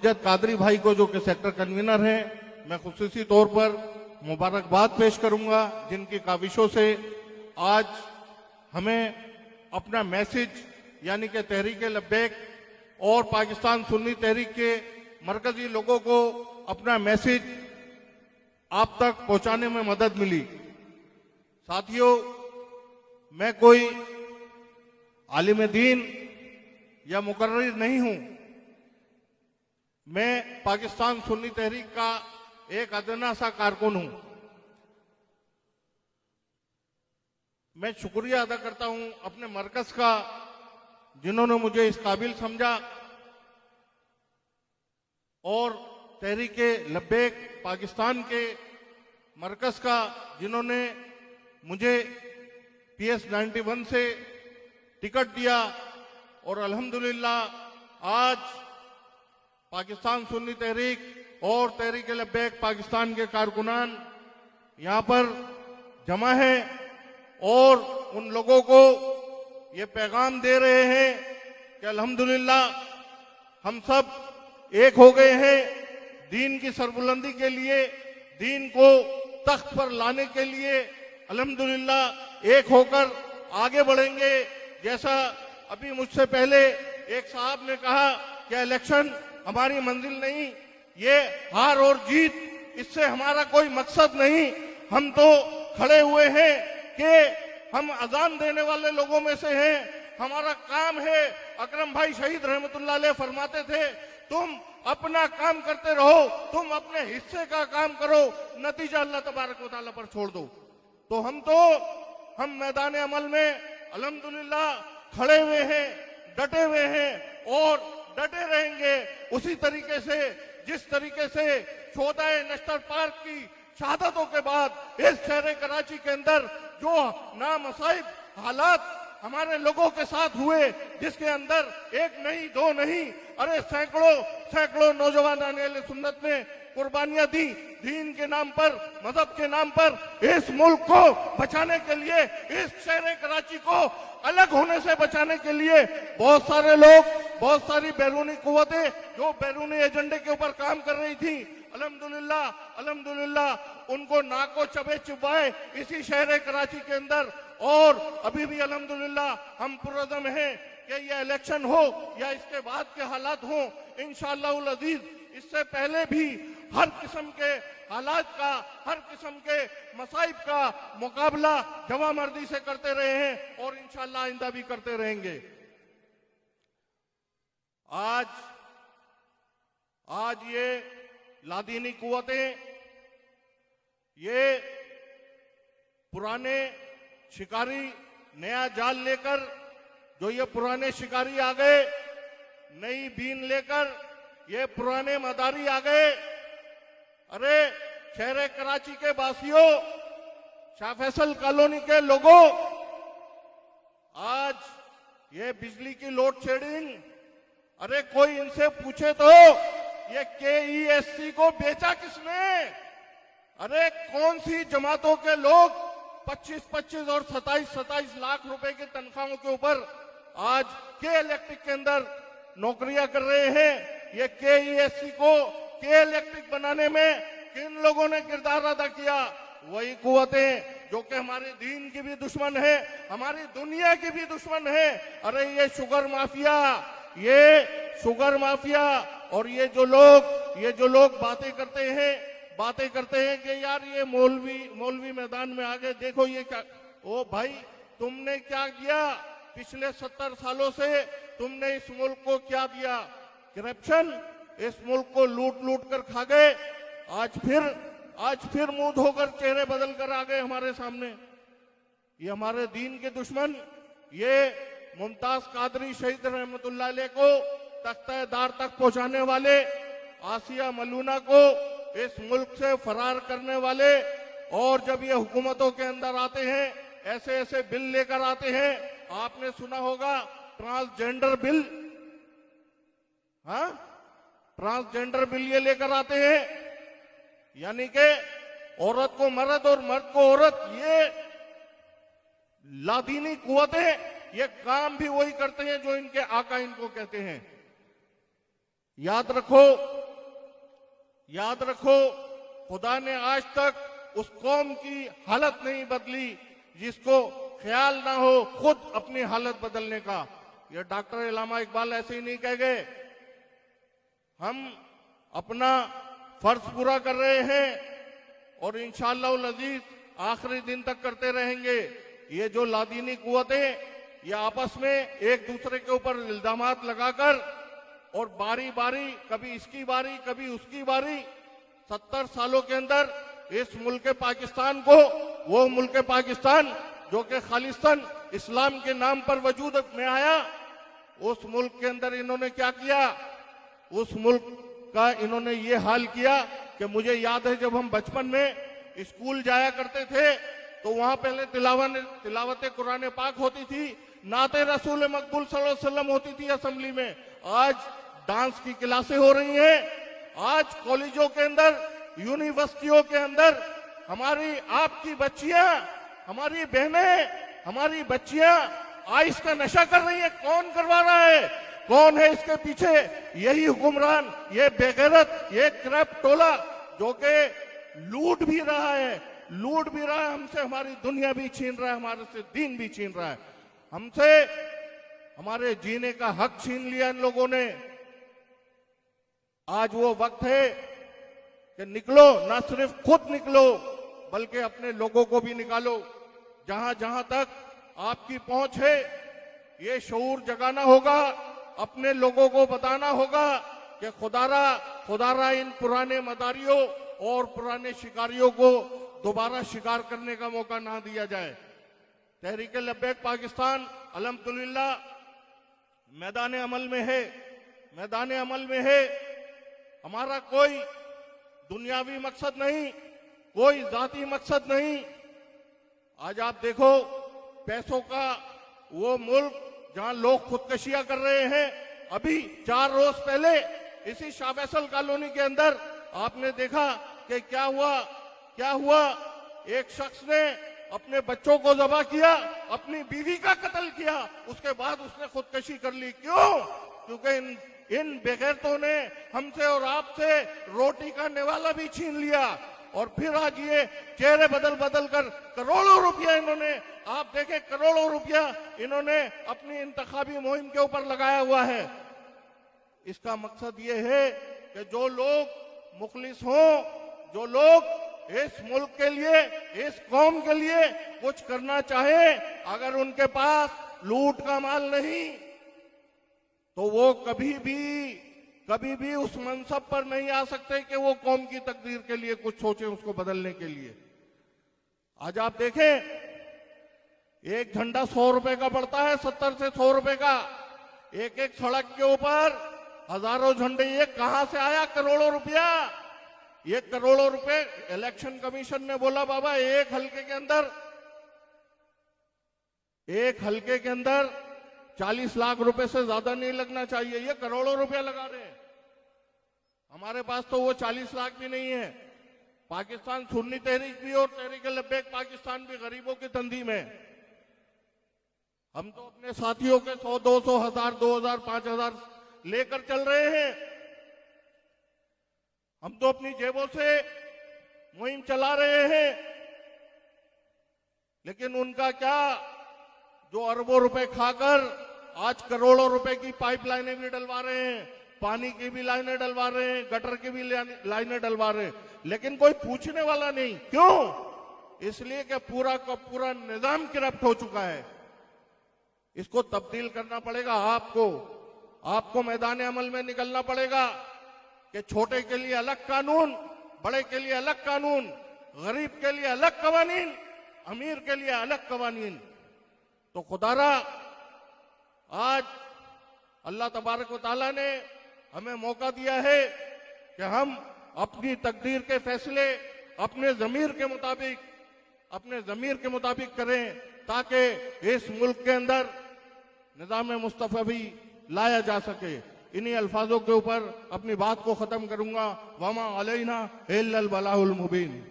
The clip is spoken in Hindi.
जद कादरी भाई को जो कि सेक्टर कन्वीनर हैं, मैं खुसूसी तौर पर मुबारकबाद पेश करूंगा, जिनकी काविशों से आज हमें अपना मैसेज यानी कि तहरीक लब्बैक और पाकिस्तान सुन्नी तहरीक के मरकजी लोगों को अपना मैसेज आप तक पहुंचाने में मदद मिली। साथियों, मैं कोई आलिम दीन या मुकर्रिर नहीं हूं। मैं पाकिस्तान सुन्नी तहरीक का एक अदना सा कारकुन हूं। मैं शुक्रिया अदा करता हूं अपने मरकज का, जिन्होंने मुझे इस काबिल समझा और तहरीक लब्बैक पाकिस्तान के मरकज का, जिन्होंने मुझे PS 91 से टिकट दिया और अल्हम्दुलिल्लाह आज पाकिस्तान सुन्नी तहरीक और तहरीक लब्बैक पाकिस्तान के कारकुनान यहाँ पर जमा है और उन लोगों को ये पैगाम दे रहे हैं कि अल्हम्दुलिल्लाह हम सब एक हो गए हैं दीन की सरबुलंदी के लिए, दीन को तख्त पर लाने के लिए अल्हम्दुलिल्लाह एक होकर आगे बढ़ेंगे। जैसा अभी मुझसे पहले एक साहब ने कहा कि इलेक्शन हमारी मंजिल नहीं, ये हार और जीत, इससे हमारा कोई मकसद नहीं। हम तो खड़े हुए हैं कि हम अजान देने वाले लोगों में से हैं, हमारा काम है। अकरम भाई शहीद रहमतुल्लाह अलैह फरमाते थे, तुम अपना काम करते रहो, तुम अपने हिस्से का काम करो, नतीजा अल्लाह तबारक व तआला पर छोड़ दो। तो हम मैदान अमल में अल्हम्दुलिल्लाह खड़े हुए हैं, डटे हुए हैं और डटे रहेंगे। उसी तरीके से जिस तरीके से शोहदाए नश्तर पार्क की शहादतों के बाद इस शहर कराची के अंदर जो नामसाइब हालात हमारे लोगों के साथ हुए, जिसके अंदर एक नहीं दो नहीं, अरे सैकड़ों नौजवान अहले सुन्नत ने कुर्बानियां दी दीन के नाम पर, मजहब के नाम पर, इस मुल्क को बचाने के लिए, इस शहर कराची को अलग होने से बचाने के लिए। बहुत सारे लोग, बहुत सारी बैरूनी कुव्वतें जो बैरूनी एजेंडे के ऊपर काम कर रही थी, अल्हम्दुलिल्लाह उनको नाको चबे चुबाए इसी शहर कराची के अंदर। और अभी भी अल्हम्दुलिल्लाह हम पुरअज़म हैं कि यह इलेक्शन हो या इसके बाद के हालात हो, इंशाअल्लाहुल अज़ीज इससे पहले भी हर किस्म के हालात का, हर किस्म के मसाइब का मुकाबला जवामर्दी से करते रहे हैं और इंशाअल्लाह आइंदा भी करते रहेंगे। आज ये लादीनी कुव्वतें, ये पुराने शिकारी नया जाल लेकर, जो ये पुराने शिकारी आ गए नई बीन लेकर, ये पुराने मदारी आ गए। अरे शहर कराची के वासियों, शाह फैसल कॉलोनी के लोगों, आज ये बिजली की लोड शेडिंग, अरे कोई इनसे पूछे तो ये KESC को बेचा किसने? अरे कौन सी जमातों के लोग 25-25 और 27-27 लाख रुपए की तनख्वाहों के ऊपर आज के इलेक्ट्रिक के अंदर नौकरियां कर रहे हैं? ये KESC को के इलेक्ट्रिक बनाने में किन लोगों ने किरदार अदा किया? वही कुव्वतें जो कि हमारे दीन की भी दुश्मन है, हमारी दुनिया की भी दुश्मन है। अरे ये शुगर माफिया और ये जो लोग बातें करते हैं कि यार ये मौलवी मैदान में आ गए, देखो ये क्या। ओ भाई, तुमने क्या किया पिछले 70 सालों से? तुमने इस मुल्क को क्या दिया? करप्शन, इस मुल्क को लूट कर खा गए। आज फिर मुंह धोकर चेहरे बदल कर आ गए हमारे सामने। ये हमारे दीन के दुश्मन, ये मुमताज कादरी शहीद रहमतुल्लाह अलैह को तख्ते-दार तक पहुंचाने वाले, आसिया मलूना को इस मुल्क से फरार करने वाले, और जब ये हुकूमतों के अंदर आते हैं ऐसे बिल लेकर आते हैं। आपने सुना होगा ट्रांसजेंडर बिल, हाँ, ट्रांसजेंडर बिल ये लेकर आते हैं, यानी कि औरत को मर्द और मर्द को औरत। ये लादीनी कुव्वतें ये काम भी वही करते हैं जो इनके आका इनको कहते हैं। याद रखो, खुदा ने आज तक उस कौम की हालत नहीं बदली जिसको ख्याल ना हो खुद अपनी हालत बदलने का। ये डॉक्टर इलामा इकबाल ऐसे ही नहीं कह गए। हम अपना फर्ज पूरा कर रहे हैं और इंशाअल्लाह अजीज आखिरी दिन तक करते रहेंगे। ये जो लादीनी कुव्वतें ये आपस में एक दूसरे के ऊपर इल्जामात लगाकर और बारी बारी, कभी इसकी बारी कभी उसकी बारी, 70 सालों के अंदर इस मुल्क पाकिस्तान को, वो मुल्क पाकिस्तान जो कि खालिस्तान इस्लाम के नाम पर वजूद में आया, उस मुल्क के अंदर इन्होंने क्या किया? उस मुल्क का इन्होंने ये हाल किया कि मुझे याद है जब हम बचपन में स्कूल जाया करते थे तो वहां पहले तिलावत कुरान पाक होती थी, नाते रसूल मकबूल सल्लल्लाहु अलैहि वसल्लम होती थी असेंबली में। आज डांस की क्लासें हो रही हैं। आज कॉलेजों के अंदर, यूनिवर्सिटियों के अंदर हमारी आपकी बच्चियां, हमारी बहनें, हमारी बच्चियां आइस का नशा कर रही है। कौन करवा रहा है? कौन है इसके पीछे? यही हुक्मरान, ये बेगैरत, ये करप्ट टोला जो कि लूट भी रहा है हमसे, हमारी दुनिया भी छीन रहा है, हमारे से दीन भी छीन रहा है, हमसे हमारे जीने का हक छीन लिया इन लोगों ने। आज वो वक्त है कि निकलो, ना सिर्फ खुद निकलो बल्कि अपने लोगों को भी निकालो। जहां जहां तक आपकी पहुंच है ये शऊर जगाना होगा, अपने लोगों को बताना होगा कि खुदारा इन पुराने मदारियों और पुराने शिकारियों को दोबारा शिकार करने का मौका ना दिया जाए। तहरीक लब्बैक पाकिस्तान अल्हम्दुलिल्लाह मैदान अमल में है। हमारा कोई दुनियावी मकसद नहीं, कोई जाती मकसद नहीं। आज आप देखो पैसों का वो मुल्क जहां लोग खुदकशियां कर रहे हैं। अभी 4 रोज पहले इसी शाह फैसल कॉलोनी के अंदर आपने देखा कि क्या हुआ? एक शख्स ने अपने बच्चों को ज़बह किया, अपनी बीवी का कत्ल किया, उसके बाद उसने खुदकशी कर ली। क्यों? क्योंकि इन बेगैरतों ने हमसे और आपसे रोटी का निवाला भी छीन लिया। और फिर आज ये चेहरे बदल कर करोड़ों रुपया इन्होंने, आप देखें करोड़ों रुपया इन्होंने अपनी इंतखाबी मुहिम के ऊपर लगाया हुआ है। इसका मकसद ये है कि जो लोग मुखलिस हों, जो लोग इस मुल्क के लिए, इस कौम के लिए कुछ करना चाहें, अगर उनके पास लूट का माल नहीं तो वो कभी भी उस मनसब पर नहीं आ सकते कि वो कौम की तकदीर के लिए कुछ सोचें, उसको बदलने के लिए। आज आप देखें एक झंडा 100 रुपए का पड़ता है, 70 से 100 रुपए का। एक सड़क के ऊपर हजारों झंडे, ये कहां से आया करोड़ों रुपया? ये करोड़ों रुपए इलेक्शन कमीशन ने बोला बाबा एक हलके के अंदर 40 लाख रुपए से ज्यादा नहीं लगना चाहिए। ये करोड़ों रुपया लगा रहे हैं। हमारे पास तो वो 40 लाख भी नहीं है। पाकिस्तान सुन्नी तहरीक भी और तहरीक लब्बैक पाकिस्तान भी गरीबों की तंदी में। हम तो अपने साथियों के 100, 200, 1000, 2000, 5000 लेकर चल रहे हैं। हम तो अपनी जेबों से मुहिम चला रहे हैं। लेकिन उनका क्या, जो अरबों रुपए खाकर आज करोड़ों रुपए की पाइपलाइनें भी डलवा रहे हैं, पानी की भी लाइनें डलवा रहे हैं, गटर की भी लाइनें डलवा रहे हैं, लेकिन कोई पूछने वाला नहीं। क्यों? इसलिए कि पूरा का पूरा निजाम करप्ट हो चुका है। इसको तब्दील करना पड़ेगा। आपको मैदान अमल में निकलना पड़ेगा कि छोटे के लिए अलग कानून, बड़े के लिए अलग कानून, गरीब के लिए अलग कवानीन, अमीर के लिए अलग कवानीन। तो खुदारा आज अल्लाह तबारक व तआला ने हमें मौका दिया है कि हम अपनी तकदीर के फैसले अपने ज़मीर के मुताबिक करें, ताकि इस मुल्क के अंदर निज़ाम मुस्तफ़वी लाया जा सके। इन्हीं अल्फाजों के ऊपर अपनी बात को खत्म करूंगा। वमा अलैना इल्लल बलागुल मुबीन।